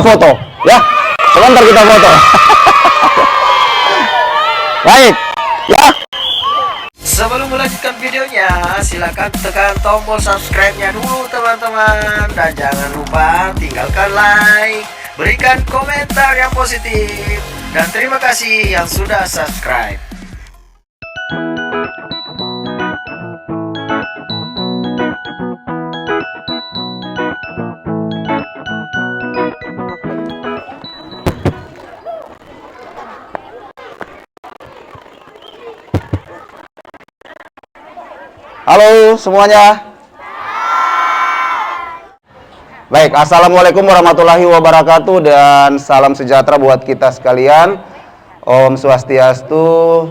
foto, ya. Sebentar kita foto. Baik, ya. Sebelum melanjutkan videonya, silakan tekan tombol subscribe-nya dulu teman-teman. Dan jangan lupa tinggalkan like, berikan komentar yang positif. Dan terima kasih yang sudah subscribe. Halo semuanya. Baik, assalamualaikum warahmatullahi wabarakatuh dan salam sejahtera buat kita sekalian. Om Swastiastu,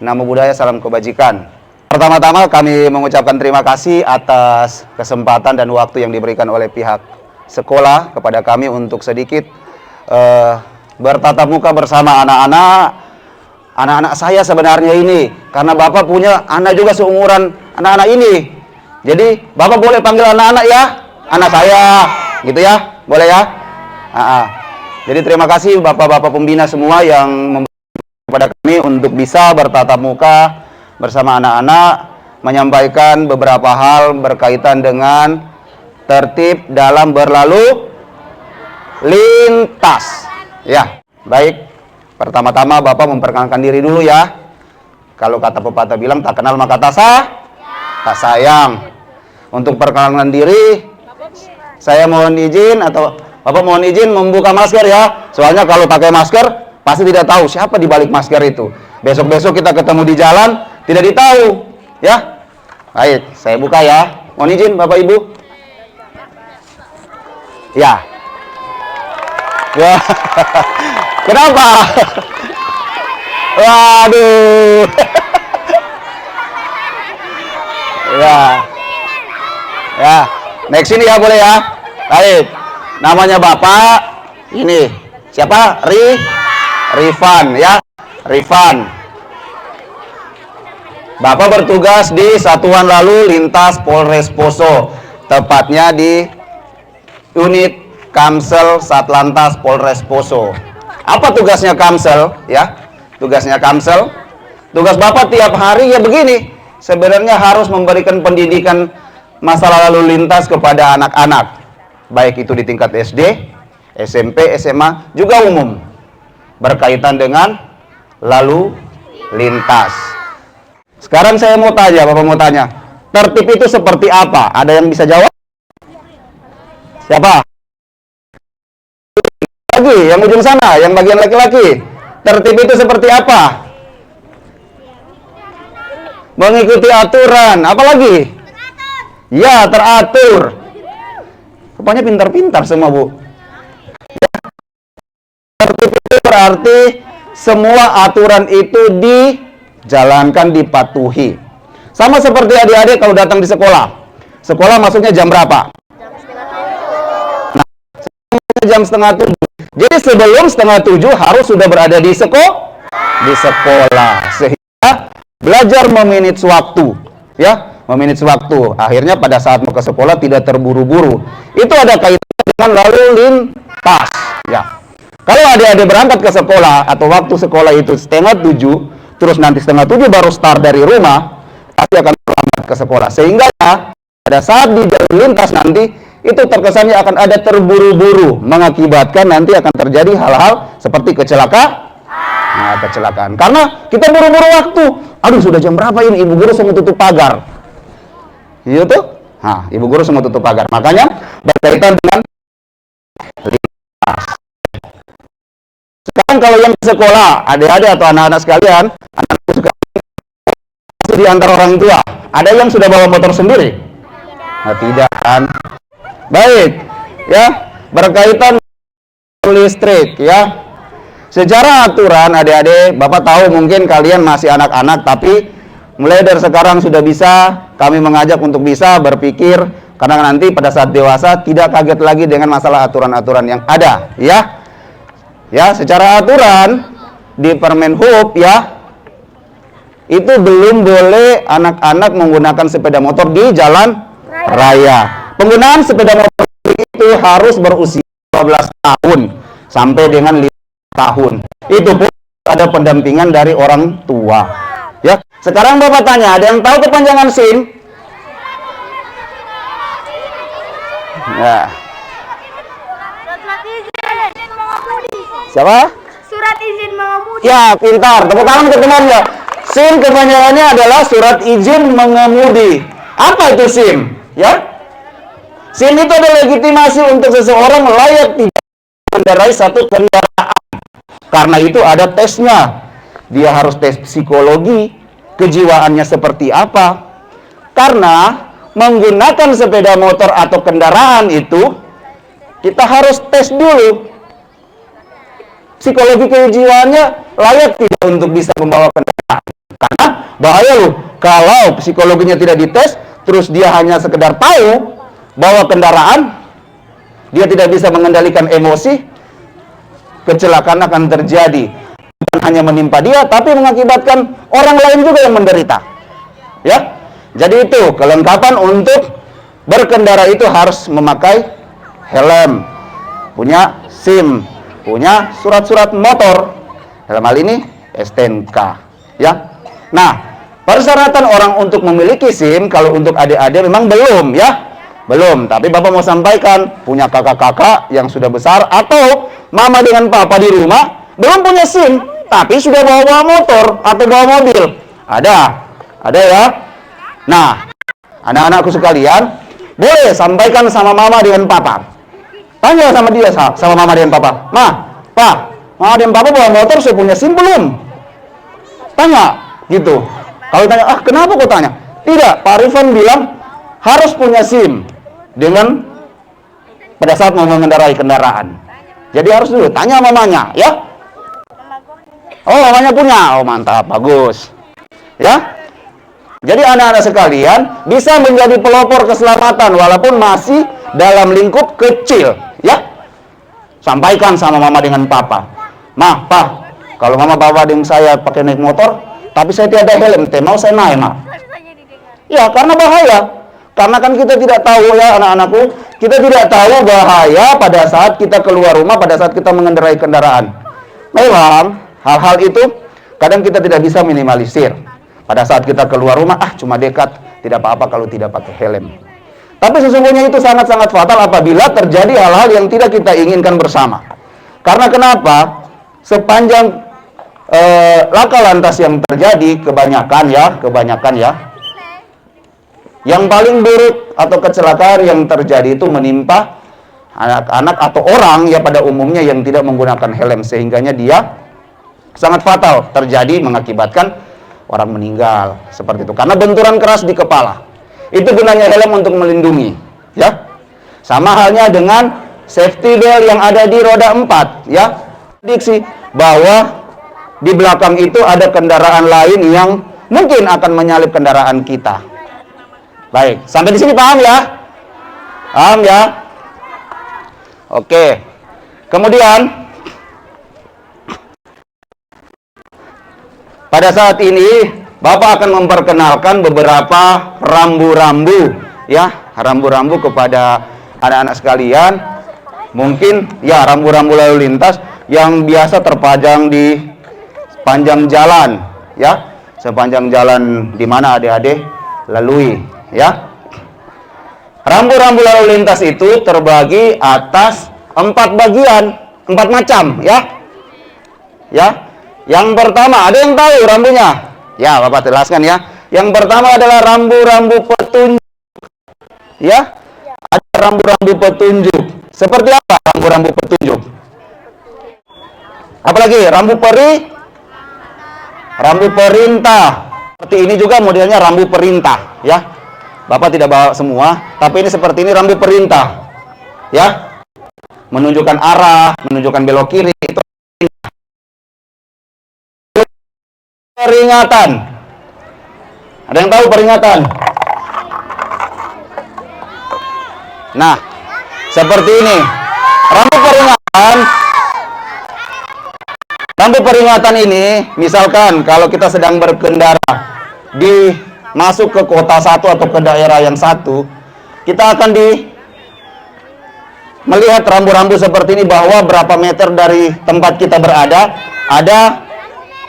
Namo Buddhaya, salam kebajikan. Pertama-tama kami mengucapkan terima kasih atas kesempatan dan waktu yang diberikan oleh pihak sekolah kepada kami untuk sedikit bertatap muka bersama anak-anak saya sebenarnya ini, karena Bapak punya anak juga seumuran anak-anak ini. Jadi Bapak boleh panggil anak-anak ya, anak saya, gitu ya, boleh ya. Jadi terima kasih Bapak-Bapak pembina semua yang memberikan kepada kami untuk bisa bertatap muka bersama anak-anak, menyampaikan beberapa hal berkaitan dengan tertib dalam berlalu lintas. Ya, baik. Pertama-tama Bapak memperkenalkan diri dulu ya. Kalau kata pepatah bilang, tak kenal maka tak sayang. Untuk perkenalan diri, saya mohon izin atau Bapak mohon izin membuka masker ya. Soalnya kalau pakai masker, pasti tidak tahu siapa di balik masker itu. Besok-besok kita ketemu di jalan, tidak ditahu ya. Baik, saya buka ya. Mohon izin Bapak Ibu. Ya. Ya. Kenapa? Waduh. Ya. Ya. Next ini ya boleh ya. Baik. Namanya Bapak ini. Siapa? Rifan ya. Rifan. Bapak bertugas di Satuan Lalu Lintas Polres Poso. Tepatnya di unit Kamsel Satlantas Polres Poso. Apa tugasnya Kamsel ya? Tugasnya Kamsel, tugas Bapak tiap hari ya begini. Sebenarnya harus memberikan pendidikan masalah lalu lintas kepada anak-anak, baik itu di tingkat SD, SMP, SMA, juga umum, berkaitan dengan lalu lintas. Sekarang saya mau tanya, Bapak mau tanya, tertib itu seperti apa? Ada yang bisa jawab? Siapa? Lagi, yang ujung sana, yang bagian laki-laki. Tertib itu seperti apa? Mengikuti aturan. Apa lagi? Ya, teratur. Rupanya pintar-pintar semua, Bu. Ya. Tertib itu berarti semua aturan itu dijalankan, dipatuhi. Sama seperti adik-adik kalau datang di sekolah. Sekolah masuknya jam berapa? Jam setengah 7. Jadi sebelum setengah 7 harus sudah berada di sekolah, sehingga belajar memanage waktu, ya, memanage waktu. Akhirnya pada saat mau ke sekolah tidak terburu-buru. Itu ada kaitannya dengan lalu lintas, ya. Kalau adik-adik berangkat ke sekolah atau waktu sekolah itu setengah 7, terus nanti setengah 7 baru start dari rumah, pasti akan terlambat ke sekolah. Sehingga pada saat di lalu lintas nanti itu terkesannya akan ada terburu-buru, mengakibatkan nanti akan terjadi hal-hal seperti kecelakaan. Nah, kecelakaan. Karena kita buru-buru waktu. Aduh, sudah jam berapa ini? Ibu guru semua tutup pagar. Iya tuh? Nah, ibu guru semua tutup pagar. Makanya berkaitan dengan lintas. Sekarang kalau yang di sekolah, adik-adik atau anak-anak sekalian, anak-anak suka di antara orang tua, ada yang sudah bawa motor sendiri? Nah, tidak kan? Baik, ya, berkaitan listrik, ya. Secara aturan adik-adik, Bapak tahu mungkin kalian masih anak-anak, tapi mulai dari sekarang sudah bisa kami mengajak untuk bisa berpikir, karena nanti pada saat dewasa tidak kaget lagi dengan masalah aturan-aturan yang ada, ya. Ya, secara aturan di Permenhub, ya, itu belum boleh anak-anak menggunakan sepeda motor di jalan raya. Penggunaan sepeda motor itu harus berusia 12 tahun sampai dengan 5 tahun. Itu pun ada pendampingan dari orang tua. Ya, sekarang Bapak tanya, ada yang tahu kepanjangan SIM? Ya. Siapa? Surat izin mengemudi. Ya, pintar. Tepuk tangan ke temannya. SIM kepanjangannya adalah surat izin mengemudi. Apa itu SIM? Ya. SIM itu adalah legitimasi untuk seseorang layak tidak mengendarai satu kendaraan. Karena itu ada tesnya. Dia harus tes psikologi, kejiwaannya seperti apa. Karena menggunakan sepeda motor atau kendaraan itu, kita harus tes dulu. Psikologi kejiwaannya layak tidak untuk bisa membawa kendaraan. Karena bahaya loh, kalau psikologinya tidak dites, terus dia hanya sekedar tahu bawa kendaraan, dia tidak bisa mengendalikan emosi, kecelakaan akan terjadi. Bukan hanya menimpa dia, tapi mengakibatkan orang lain juga yang menderita. Ya, jadi itu kelengkapan untuk berkendara itu harus memakai helm, punya SIM, punya surat-surat motor, dalam hal ini STNK. Ya, nah persyaratan orang untuk memiliki SIM kalau untuk adik-adik memang belum, ya. Belum, tapi Bapak mau sampaikan, punya kakak-kakak yang sudah besar atau mama dengan papa di rumah belum punya SIM, tapi sudah bawa motor atau bawa mobil. Ada ya. Nah, anak-anakku sekalian, boleh sampaikan sama mama dengan papa. Tanya sama dia, sama mama dengan papa. Pak, mama dengan papa bawa motor, saya punya SIM belum? Tanya, gitu. Kalau tanya, kenapa kau tanya? Tidak, Pak Rifan bilang harus punya SIM dengan pada saat mau mengendarai kendaraan. Jadi harus dulu tanya mamanya, ya. Oh, mamanya punya. Oh, mantap, bagus. Ya. Jadi anak-anak sekalian bisa menjadi pelopor keselamatan walaupun masih dalam lingkup kecil, ya. Sampaikan sama mama dengan papa. Pak, kalau mama bawa dengan saya pakai naik motor, tapi saya tiada helm, mau saya naik, Ya, karena bahaya. Karena kan kita tidak tahu, ya anak-anakku, kita tidak tahu bahaya pada saat kita keluar rumah, pada saat kita mengendarai kendaraan. Memang hal-hal itu kadang kita tidak bisa minimalisir. Pada saat kita keluar rumah, cuma dekat, tidak apa-apa kalau tidak pakai helm. Tapi sesungguhnya itu sangat-sangat fatal apabila terjadi hal-hal yang tidak kita inginkan bersama. Karena kenapa? Sepanjang laka lantas yang terjadi, kebanyakan ya, yang paling buruk atau kecelakaan yang terjadi itu menimpa anak-anak atau orang ya pada umumnya yang tidak menggunakan helm, sehingganya dia sangat fatal, terjadi mengakibatkan orang meninggal seperti itu karena benturan keras di kepala. Itu gunanya helm untuk melindungi, ya. Sama halnya dengan safety belt yang ada di roda 4, ya. Diksi bahwa di belakang itu ada kendaraan lain yang mungkin akan menyalip kendaraan kita. Baik, sampai di sini paham ya? Paham ya? Oke. Kemudian pada saat ini Bapak akan memperkenalkan beberapa rambu-rambu, ya, rambu-rambu kepada anak-anak sekalian. Mungkin ya rambu-rambu lalu lintas yang biasa terpajang di sepanjang jalan, ya, sepanjang jalan di mana adik-adik lalui. Ya, rambu-rambu lalu lintas itu terbagi atas 4 bagian, 4 macam, ya. Ya, yang pertama ada yang tahu rambunya? Ya, Bapak jelaskan ya. Yang pertama adalah rambu-rambu petunjuk, ya. Ada rambu-rambu petunjuk. Seperti apa rambu-rambu petunjuk? Apalagi rambu perintah. Seperti ini juga modelnya rambu perintah, ya. Bapak tidak bawa semua, tapi ini seperti ini rambu perintah, ya, menunjukkan arah, menunjukkan belok kiri. Itu peringatan. Ada yang tahu peringatan? Nah, seperti ini rambu peringatan. Rambu peringatan ini, misalkan kalau kita sedang berkendara di masuk ke kota satu atau ke daerah yang satu, kita akan melihat rambu-rambu seperti ini bahwa berapa meter dari tempat kita berada ada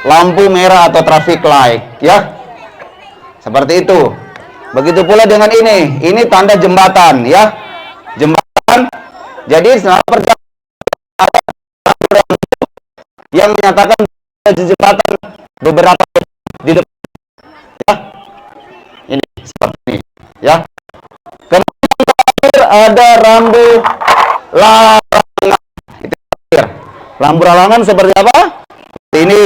lampu merah atau traffic light, ya. Seperti itu. Begitu pula dengan ini tanda jembatan, ya. Jembatan. Jadi selama perjalanan yang menyatakan di jembatan beberapa di depan, ya. Ini seperti ini, ya. Kemudian ada rambu larangan. Lampu larangan seperti apa? Ini,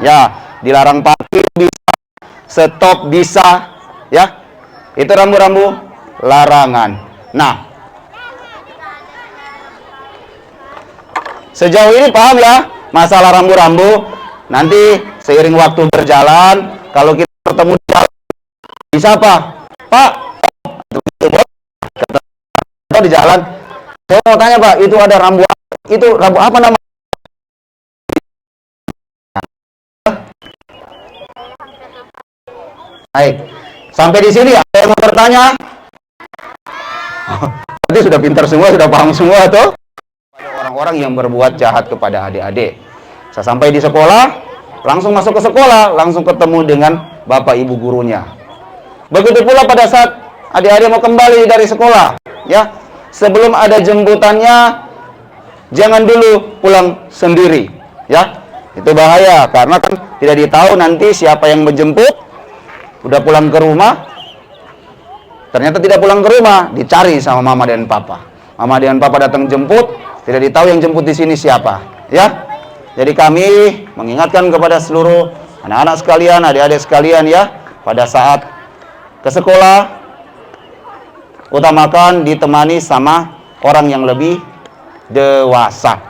ya, dilarang parkir bisa, stop bisa, ya. Itu rambu-rambu larangan. Nah, sejauh ini paham ya masalah rambu-rambu. Nanti seiring waktu berjalan, kalau kita bertemu di jalan, bisa apa? Pak, atau di jalan, saya mau tanya Pak, itu ada rambu, itu rambu apa namanya? Baik, sampai di sini ada yang mau bertanya? Berarti sudah pintar semua, sudah paham semua tuh. Orang-orang yang berbuat jahat kepada adik-adik. Saya sampai di sekolah, langsung masuk ke sekolah, langsung ketemu dengan bapak ibu gurunya. Begitu pula pada saat adik-adik mau kembali dari sekolah, ya. Sebelum ada jemputannya, jangan dulu pulang sendiri, ya. Itu bahaya karena kan tidak ditahu nanti siapa yang menjemput. Udah pulang ke rumah, ternyata tidak pulang ke rumah, dicari sama mama dan papa. Mama dan papa datang jemput, tidak ditahu yang jemput di sini siapa, ya. Jadi kami mengingatkan kepada seluruh anak-anak sekalian, adik-adik sekalian, ya, pada saat ke sekolah utamakan ditemani sama orang yang lebih dewasa.